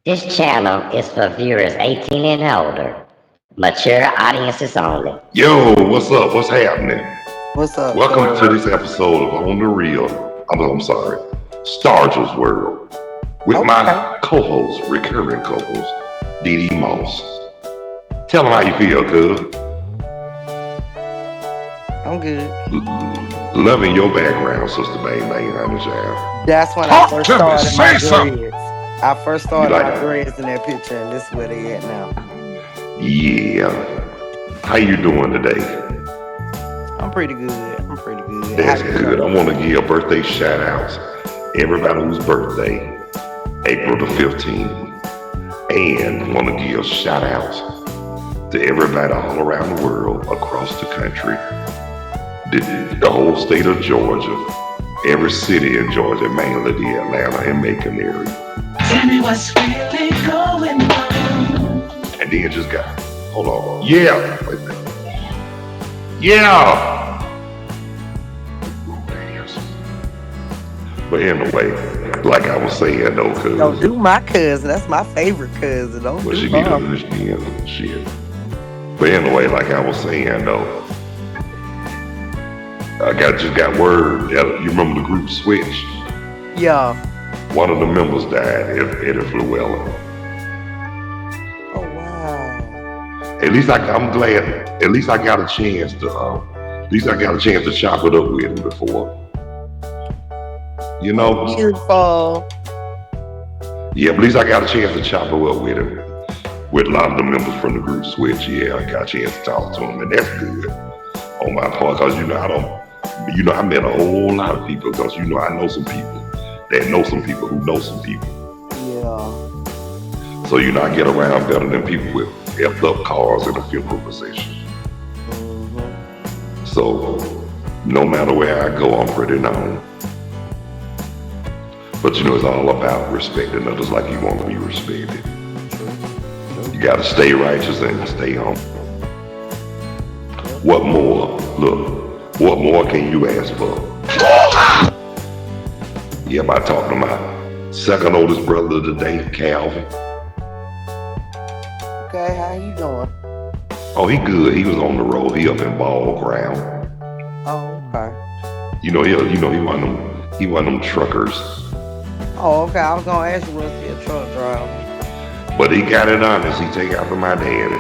This channel is for viewers 18 and older. Mature audiences only. Yo, what's up? What's happening? What's up, Welcome to cuz? this episode of On the Real. I'm sorry, Stargell's World, with Okay. my co-host, recurring co-host, Dee Moss. Tell them how you feel, cuz. I'm good. Loving your background, Sister Bang Bang, honey child. That's when I Talk first to me. started my Say something. dreads. I first You started like my that? dreads in that picture, and this is where they at now. Yeah. How you doing today? I'm pretty good. I'm pretty good. How That's you good. I doing? want to give birthday shout outs. Everybody whose birthday, April the 15th. And want to give shout outs to everybody all around the world, across the country, the whole state of Georgia, every city in Georgia, mainly the Atlanta and Macon area. Tell me what's really going on. And then just got, hold on. Yeah. Wait a minute. Yeah. But anyway, like I was saying though, Don't cuz, do my cousin. That's my favorite cousin. Don't well, do she be her. understanding shit. But anyway, like I was saying though, just got word that you remember the group Switch. Yeah. One of the members died, Eddie Fluella. Oh wow. At least I'm glad. At least I got a chance to. At least I got a chance to chop it up with him before. You know. Beautiful. Yeah, but at least I got a chance to chop it up with him. With a lot of the members from the group Switch. Yeah, I got a chance to talk to him, and that's good on my part, because I met a whole lot of people, because I know some people that know some people who know some people. Yeah. So I get around better than people with effed up cars in a funeral procession. Mm-hmm. So no matter where I go, I'm pretty known. But it's all about respecting others like you want to be respected. You gotta stay righteous and stay humble. What more? Look, what more can you ask for? Yep, I talked to my second oldest brother today, Calvin. Okay, how you doing? Oh, he good. He was on the road. He up in Ball Ground. Oh, okay. He one of them truckers. Oh, okay. I was gonna ask you was he a truck driver? But he got it honest. He take after my daddy.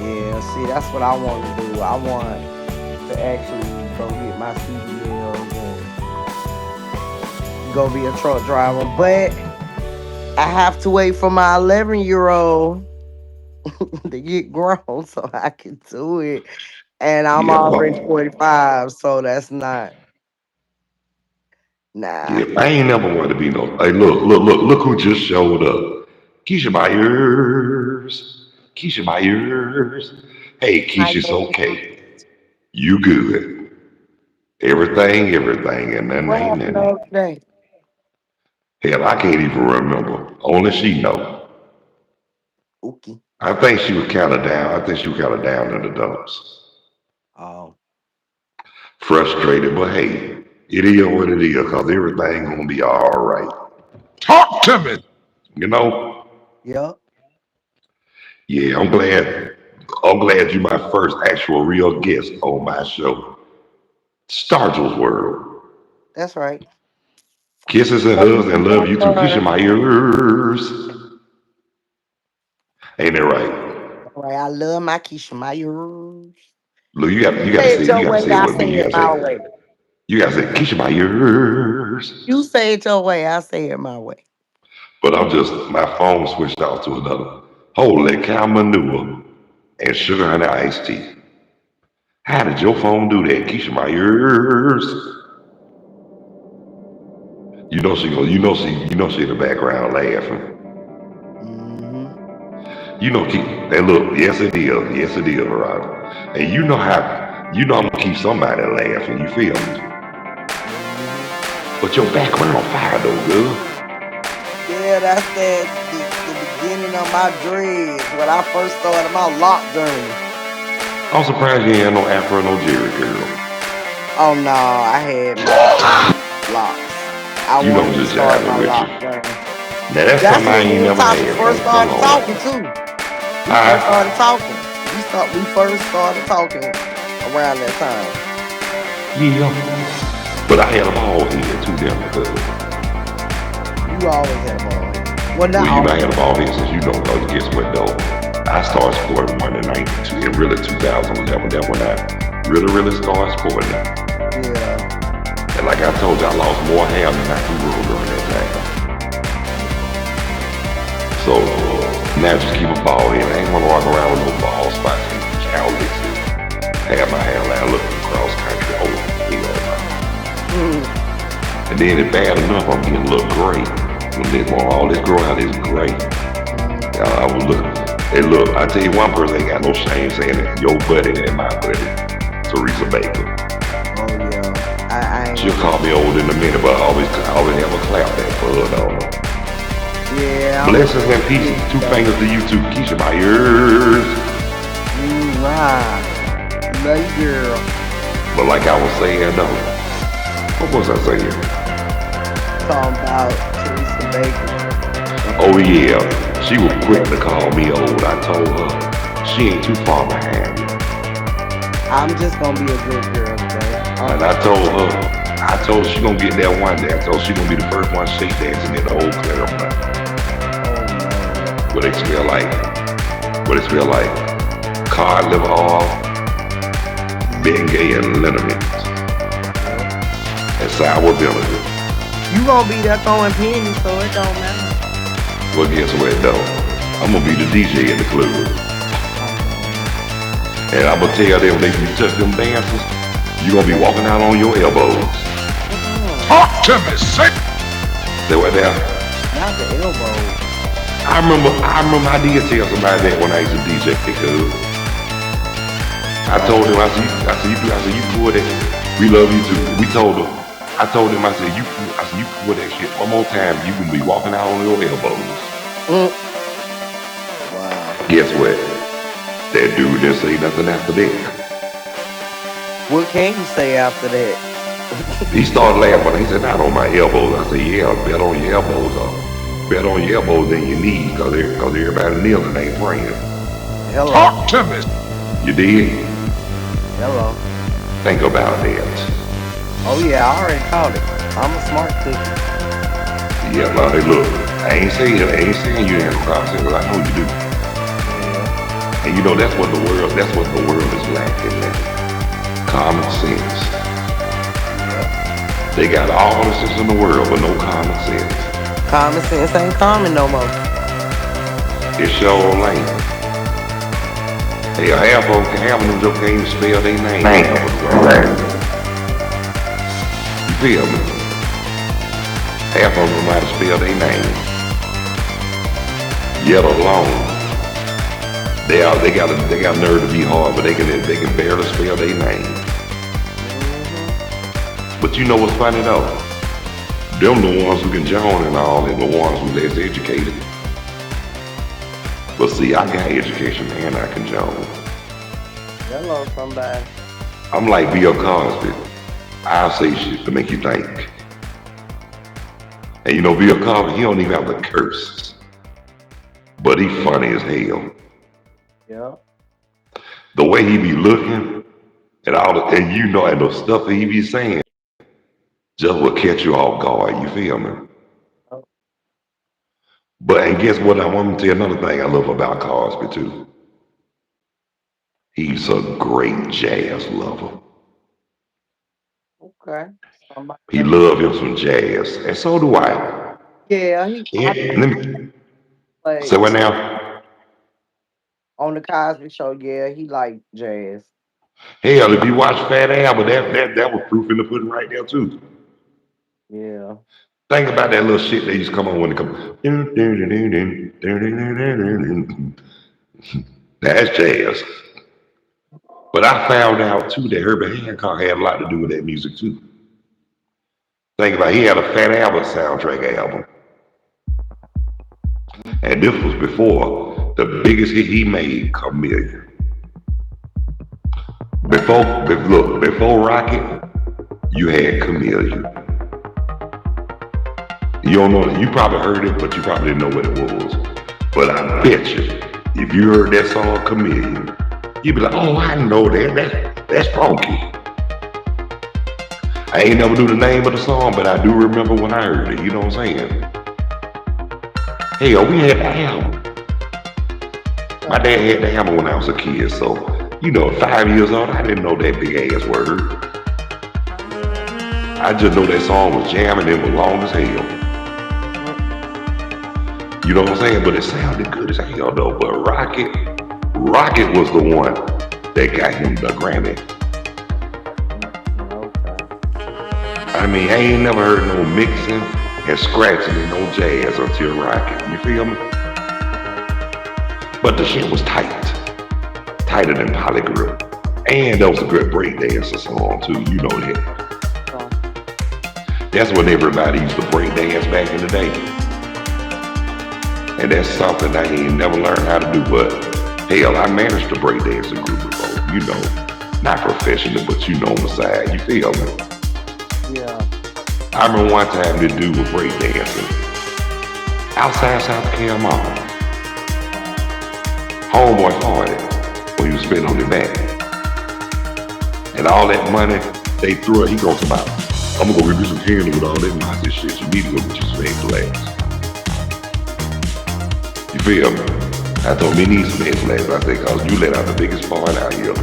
Yeah, see, that's what I want to do. I want to actually go get my CDLs and go be a truck driver. But I have to wait for my 11-year-old to get grown so I can do it. And I'm Yeah, already but 45, so that's not, nah. yeah, I ain't never wanted to be no. Hey, look who just showed up. Keisha Myers. Keisha Myers. Hey, Hi, Keisha's baby. okay. You good. Everything, and then What ain't happened the nothing. other day? Hell, I can't even remember. Only she know. Okay. I think she was kind of down. I think she was kind of down in the dumps. Oh, Frustrated, but hey, it is what it is, because everything gonna be all right. Talk to me. You know? yep. Yeah, I'm glad. I'm glad you're my first actual real guest on my show, Stargell's World. That's right. Kisses and hugs and love you too. Kiss in my ears. Ain't that right? All right, I love my Keisha Myers. Look, Say it your you gotta way, say it I with me. say it my way. You gotta say kiss in my ears. You say it your way, I say it my way. But my phone switched off to another. Holy cow manure and sugar honey iced tea. How did your phone do that? Keisha my ears. She in the background laughing. Mm-hmm. And look, yes it is, Veronica. And I'm gonna keep somebody laughing, you feel me? Mm-hmm. But your background fire though, girl. Yeah, that's the beginning of my dreads when I first started my lock journey. I'm surprised you ain't had no Afro, no Jerry, girl. Oh no, I had my locks. I I'm wanted to just start my jiving with lock you. journey. Now that's That's something I when ain't me and never Topper had first from no started Lord. talking too. We first I started talking. We first started talking around that time. yeah. But I had a ball head too damn because You always had a ball head. Well, not well, you know, I always. had a ball head since you know, because guess what though? I started sporting one in 92 in really 2011. That when I really started sporting it. Yeah. And like I told you, I lost more hair than I can grow during that time. So now just keep a ball head. I ain't wanna walk around with no ball spots and cowlicks and have my hairline looking cross country over the hill. Mhm. And then it's bad enough I'm getting a little gray. When all this grow out is gray. Mhm. I was looking. Hey, look, I tell you one person ain't got no shame saying it. Your buddy and my buddy, Teresa Baker. Oh yeah. I ain't She'll gonna. call me old in a minute, but I always have a clap back for her, though. Yeah, I'm Blessings and peace. yeah, Two though. fingers to you too. Keisha, my ears. Right. Love you, girl. But like I was saying, though, what was I saying? Talking about Teresa Baker and Oh, yeah. She was quick to call me old. I told her she ain't too far behind me. I'm just gonna be a good girl today. And I told her she gonna get that one day. I told her she gonna be the first one shake dancing in the whole Claremont. Oh no. What it smell like? What it smell like? Cod liver oil, Bengay and liniment, Yep. and sour vinegar. You gonna be there throwing pennies, so it don't matter. Well, guess what though? I'm gonna be the DJ at the club. Oh no. And I'm gonna tell them when you touch them dancers, you gonna be walking out on your elbows. Mm-mm. Talk to me, say. Say what now? Not the elbows. I remember I did tell somebody that when I used to DJ because I Right. told him, I said, you pull that. We love you too. We told him. I told him, I said, you pull that shit one more time, you gonna be walking out on your elbows. Mm. Wow. Guess what? That dude didn't say nothing after that. What can you say after that? He started laughing. He said, not on my elbows. I said, yeah, bet on your elbows. Bet on your elbows than your knees, because everybody kneeling ain't praying. Hello. Talk to me. You did? Hello. Think about that. Oh yeah, I already called it. I'm a smart cookie. Yeah, now, hey, look, I ain't saying you ain't cross it, but I know you do. Yeah. And you know, that's what the world is lacking, man. Common sense. Yep. They got all the sense in the world, but no common sense. Common sense ain't common no more. It sure ain't. Hey, half of them just can't even spell their name. You feel me? Half of them know how to spell their name. Yet alone, they got nerve to be hard, but they can barely spell their name. Hmm. But you know what's funny though? Them the ones who can join and all, and the ones who less educated. But see, I got education and I can join. Hello, somebody. I'm like Bill Cosby. I'll say shit to make you think. And you know, Bill Cosby, he don't even have the curse, but he funny as hell. Yeah. The way he be looking and and you know, and the stuff that he be saying just will catch you off guard. You feel me? Oh, But and guess what? I want to tell you another thing I love about Cosby too. He's a great jazz lover. okay. Somebody He else. love him some jazz, and so do I. Yeah, I Yeah, let me say played what now. on the Cosby Show. Yeah, he like jazz. Hell, if you watch Fat Albert, that was proof in the pudding right there too. Yeah. Think about that little shit they used to come on when they come. That's jazz. But I found out too that Herbie Hancock had a lot to do with that music too. Think about it, he had a Fat Albert soundtrack album, and this was before the biggest hit he made, Chameleon. Before Rocket, you had Chameleon. You don't know. You probably heard it, but you probably didn't know what it was. But I bet you, if you heard that song Chameleon, you'd be like, oh, I know that. That's funky. I ain't never knew the name of the song, but I do remember when I heard it. You know what I'm saying? Hell, we had the hammer. My dad had the hammer when I was a kid, so, you know, at 5 years old, I didn't know that big ass word. I just know that song was jamming and was long as hell. You know what I'm saying? But it sounded good as hell though. But Rocket was the one that got him the Grammy. I mean, I ain't never heard no mixing and scratching and no jazz until Rocket. You feel me? But the shit was tight. Tighter than Polygrip. And that was a good breakdancer song too, you know that. That's when everybody used to breakdance back in the day. And that's something I ain't never learned how to do, but hell, I managed to breakdance a group before, you know. Not professionally, but you know on the side, you feel me? Yeah. I remember one time the dude was breakdancing outside South Carolina. Homeboy farted when he was spitting on the back. And all that money they threw it, he goes about, I'm gonna go get you some candy with all that nice shit. You need to go get you some egg You feel me? I told me need some egg flags. I think, cause you let out the biggest fart out here.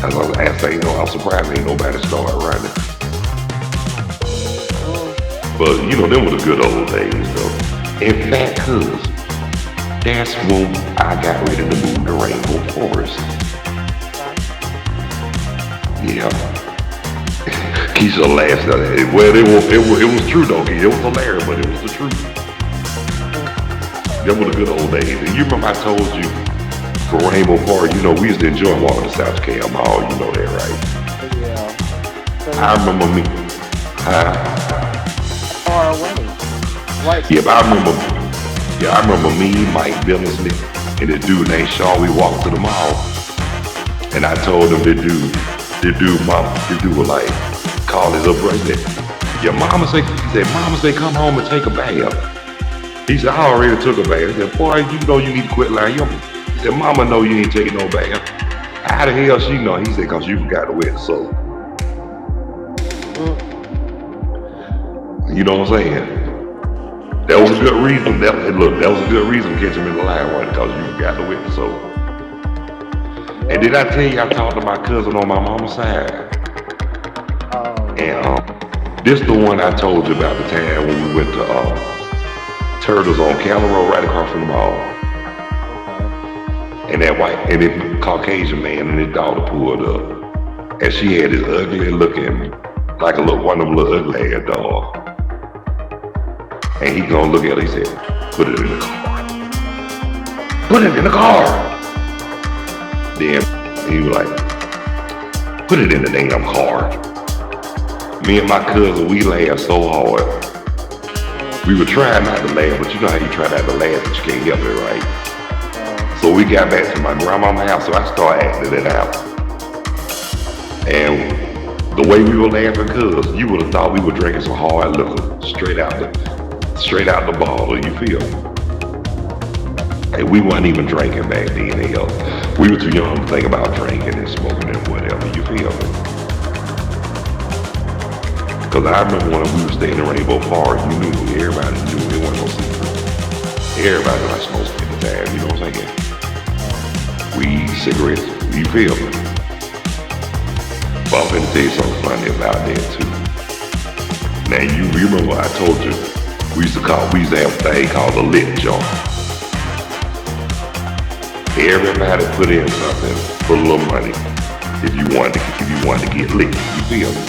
I was asking, I'm surprised ain't nobody started running. But you know, them were the good old days though. In fact, cuz that's when I got ready to move to Rainbow Forest. Yeah. Keisha laughed at it. Well, it was true though. It was hilarious, but it was the truth. Them were the good old days. And you remember I told you for Rainbow Forest, you know, we used to enjoy walking to South Carolina Mall. You know that, right? Yeah. I remember me. Far away. Right. Yeah, but I remember me, Mike Billingsley, and the dude named Shaw. We walked to the mall, and I told him the dude was like, call his little brother. He said, Mama say, come home and take a bath. He said, I already took a bath. He said, boy, you know you need to quit lying. He said, Mama know you ain't taking no bath. How the hell she know? He said, cause you forgot to wear the soap. You know what I'm saying? That was a good reason. That was a good reason to catch him in the line, right? Because you forgot to wear the soap. And did I tell you I talked to my cousin on my mama's side? And this the one I told you about the time when we went to Turtles on County Road right across from the mall. And that Caucasian man and his daughter pulled up. And she had this ugly looking, like one of them little ugly ass dogs. And he gonna look at her, he said, put it in the car. Put it in the car. Then he was like, put it in the damn car. Me and my cousin, we laughed so hard. We were trying not to laugh, but you know how you try not to laugh, but you can't help it, right? So we got back to my grandma's house, so I started acting it out. And the way we were laughing, cuz you would have thought we were drinking some hard liquor straight out the bottle, you feel me? And we wasn't even drinking back then, hell. We were too young to think about drinking and smoking and whatever, you feel me? Cause I remember when we were staying in Rainbow Forest, everybody knew it wasn't no secret. Everybody like smoking at the time, you know what I'm saying? Weed, cigarettes, you feel me? But I'm finna tell you something funny about that too. Now you remember I told you, we used to have a thing called a lit joint. Everybody put in something, put a little money if you wanted to get lit, you feel me?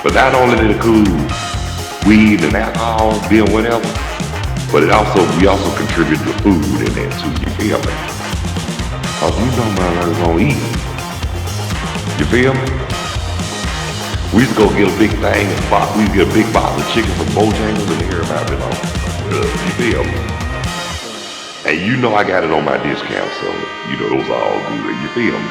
But not only did it cool weed and alcohol, beer, whatever, but we also contributed to food in that too, you feel me? Cause you know motherfuckers gonna eat. You feel me? We used to go get a big thing and we used to get a big box of chicken from Bojangles and everybody been on. You feel me? And you know I got it on my discount, so you know it was all good. You feel me?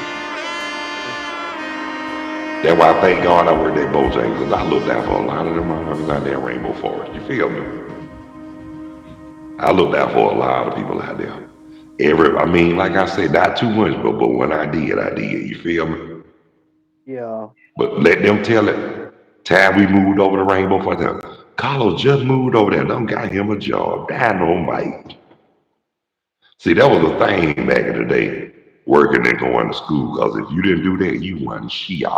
That's why I thank God I worked at Bojangles, because I looked out for a lot of them motherfuckers out there in Rainbow Forest. You feel me? I looked out for a lot of people out there. I mean, like I said, not too much, but when I did, I did. You feel me? Yeah. But let them tell it. Time we moved over to Rainbow for them. Carlos just moved over there. Done got him a job. Dynamite. See, that was a thing back in the day, working and going to school. Because if you didn't do that, you wasn't shit.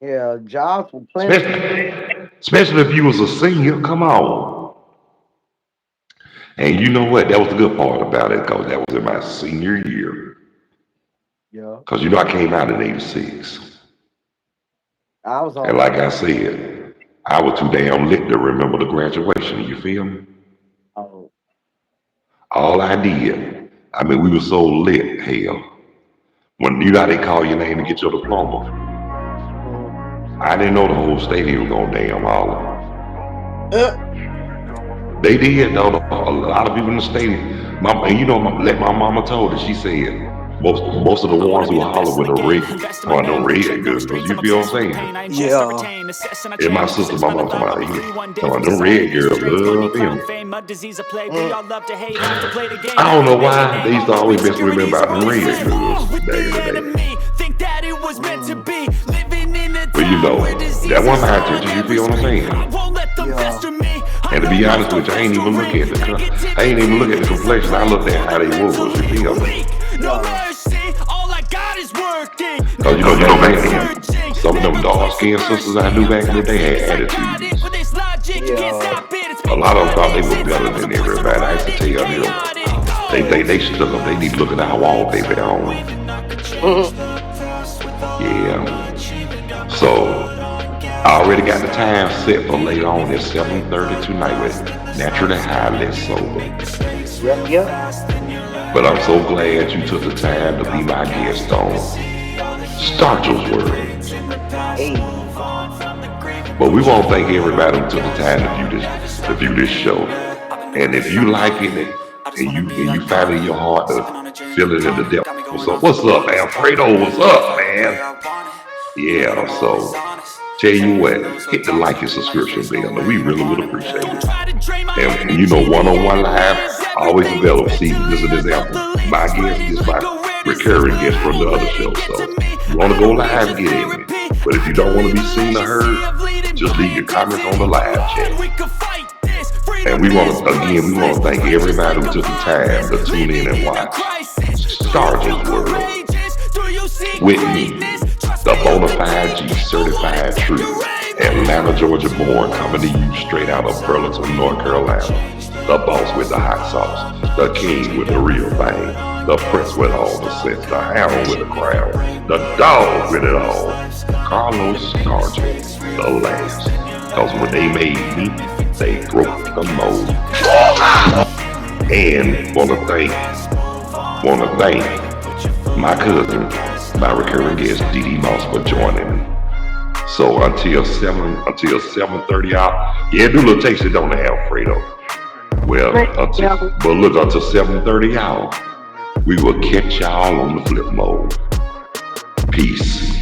Yeah. Jobs were plenty. Especially if you was a senior. Come on. And you know what? That was the good part about it, because that was in my senior year. Yeah. Because you know I came out in '86. I was And on. like I said, I was too damn lit to remember the graduation. You feel me? Oh. All I did, I mean, we were so lit, hell. When you know how they call your name to get your diploma, Mm. I didn't know the whole stadium was gonna damn holler. Uh, They did though. A lot of people in the stadium. And you know, like my mama told her, she said most of the ones who holler with the red, or the red girls. You feel what I'm saying? yeah. And my sister, my mom, told me, them red girls love him. Mm. I don't know why they used to always mess with me about them red girls back in the day. Mm. But you know, that one my attention. You feel what I'm saying? Yeah. And to be honest with you, I ain't even look at I ain't even look at the complexion. I looked at how they was. You feel me? Yeah. Cause you know, back then, some of them dark skinned sisters I knew back in the day had attitudes. Yeah. A lot of them thought they were better than everybody. I used to tell them, they stuck up. They need to look at our wallpaper on. Mhm. Yeah. So I already got the time set for later on at 7:30 tonight with Naturally High, Less Sober. Yep. Yep. But I'm so glad you took the time to be my guest on Stargell's World. Hey. But we want to thank everybody who took the time to view this show. And if you liking it and you find it in your heart to feel it in the depth, what's up, Alfredo? What's up, man? Yeah, so tell you what, hit the like and subscription bell, and we really would appreciate it. And you know, one-on-one live, always available. See, this is an example. My guest is my recurring guest from the other show. So you want to go live, get in it. But if you don't want to be seen or heard, just leave your comments on the live chat. And we want to thank everybody who took the time to tune in and watch Stargell's World with me, the Bonafide G certified true, Atlanta, Georgia born, coming to you straight out of Burlington, North Carolina. The boss with the hot sauce, the king with the real thing, the prince with all the sense, the hound with the crown, the dog with it all. Carlos Stargell, the last. Cause when they made me, they broke the mold. And wanna thank my cousin, my recurring guest, Dee Moss, for joining me. So until 7:30 out, yeah, do a little taste it on the Alfredo. Well, until 7:30 out, we will catch y'all on the flip mode. Peace.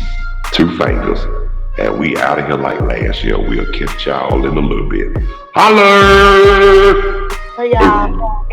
Two fingers. And we out of here like last year. We'll catch y'all in a little bit. Holler! Hey, y'all.